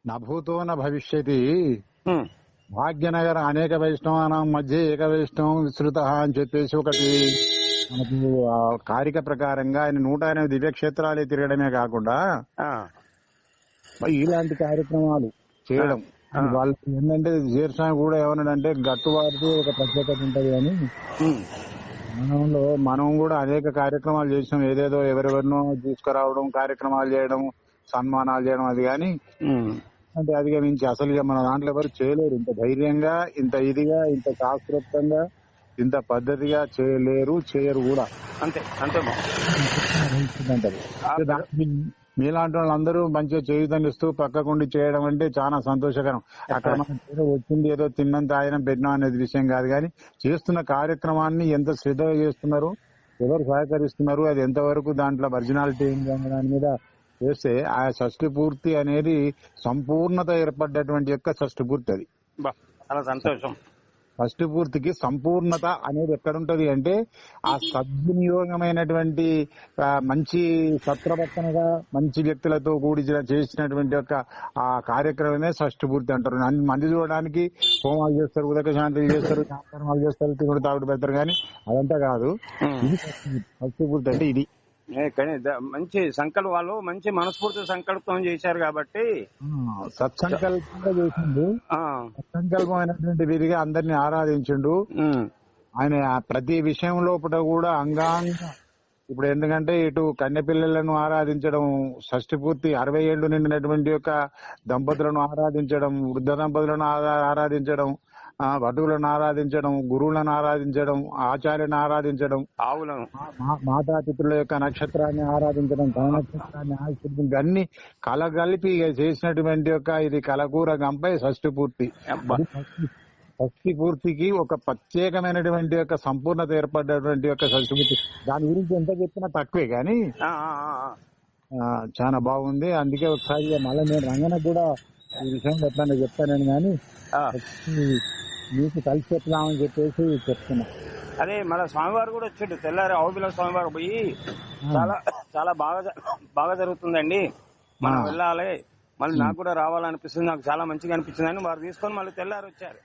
నభూతో న భవిష్యతి ఉమ్, భాగ్యనగర అనేక వైష్ణవానాం మధ్య ఏక వైష్ణవం విస్తృత అని చెప్పేసి ఒకటి మనకు ఆ కారిక ప్రకారంగా ఆయన 108 దివ్యక్షేత్రాలే తిరగడమే కాకుండా ఆ, ఇలాంటి కార్యక్రమాలు చేయడం ఆ. వాళ్ళకి ఏంటంటే జీర్స్వామి కూడా ఏమన్నాడంటే గట్టువారిది ఒక ప్రత్యేకత ఉంటది అని ఉమ్, మనం కూడా అనేక కార్యక్రమాలు చేసినాం. ఏదేదో ఎవరెవరినో తీసుకురావడం, కార్యక్రమాలు చేయడం, సన్మానాలు చేయడం అది కానీ ఉమ్, అంటే అధిగమించి అసలు ఇక మన దాంట్లో ఎవరు చేయలేరు. ఇంత ధైర్యంగా, ఇంత ఇదిగా, ఇంత శాస్త్రోక్తంగా, ఇంత పద్ధతిగా చేయలేరు, చేయరు కూడా. అంతే అంతే బావ. అంటారు. దానికి మీలాంటి వాళ్ళందరూ మంచిగా చేయుతనిస్తూ పక్కకుండి చేయడం అంటే చాలా సంతోషకరం. అక్కడ మనం ఏదో వచ్చింది ఏదో తిన్నంత ఆయన పెట్టినా అనేది విషయం కాదు, కానీ చేస్తున్న కార్యక్రమాన్ని ఎంత శ్రద్ధగా చేస్తున్నారు, ఎవరు సహకరిస్తున్నారు, అది ఎంతవరకు దాంట్లో ఒరిజినాలిటీ ఉంది అనే దాని మీద చేస్తే ఆ షష్ఠి పూర్తి అనేది సంపూర్ణత ఏర్పడ్డటువంటి యొక్క షష్ఠి పూర్తి. అది బా, చాలా సంతోషం. షష్ఠి పూర్తికి సంపూర్ణత అనేది ఎక్కడుంటది అంటే ఆ సద్వినియోగమైనటువంటి మంచి సత్ప్రవర్తనగా మంచి వ్యక్తులతో కూడి చేసినటువంటి యొక్క ఆ కార్యక్రమమే షష్ఠి పూర్తి అంటారు. మంది చూడడానికి హోమాలు చేస్తారు, ఉదక శాంతులు చేస్తారు, కార్యక్రమాలు చేస్తారు, తిరుగుడు తాగుడు పెడతారు, కానీ అదంతా కాదు. ఇది షష్ఠి పూర్తి అంటే ఇది. కానీ మంచి సంకల్పం, వాళ్ళు మంచి మనస్ఫూర్తి సంకల్పం చేశారు కాబట్టి సత్సంకల్పంగా చేసిండు. సత్సంకల్పమైనటువంటి వీరిగా అందరినీ ఆరాధించిండు. ఆయన ప్రతి విషయం లోపల కూడా అంగాంగ ఇప్పుడు ఎందుకంటే ఇటు కన్యపిల్లలను ఆరాధించడం, షష్ఠి పూర్తి 60 ఏళ్లు నిండినటువంటి యొక్క దంపతులను ఆరాధించడం, వృద్ధ దంపతులను ఆరాధించడం, వధువులను ఆరాధించడం, గురువులను ఆరాధించడం, ఆచార్యులను ఆరాధించడం, ఆవులను, మాతాపితృల యొక్క నక్షత్రాన్ని ఆరాధించడం, తన నక్షత్రాన్ని ఆరాధించడం, అన్ని కలగలిపి చేసినటువంటి యొక్క ఇది కలకూర గంపై షష్ఠి పూర్తి. షష్ఠి పూర్తికి ఒక ప్రత్యేకమైనటువంటి యొక్క సంపూర్ణత ఏర్పడినటువంటి యొక్క షష్ఠి పూర్తి. దాని గురించి ఎంత చెప్పినా తక్కువే, కానీ చాలా బాగుంది. అందుకే ఒకసారి మళ్ళీ నేను రంగనకు కూడా ఈ విషయం ఎట్లా చెప్తానని కానీ మీకు కలిసి చెప్తామని చెప్పేసి చెప్తున్నా. అదే మన స్వామివారు కూడా వచ్చాడు తెల్లారి, ఆవుపిల్ల స్వామివారు పోయి చాలా చాలా బాగా జరుగుతుందండి, మనం వెళ్ళాలి, మళ్ళీ నాకు కూడా రావాలనిపిస్తుంది, నాకు చాలా మంచిగా అనిపించింది అని వారు తీసుకొని మళ్ళీ తెల్లారి వచ్చారు.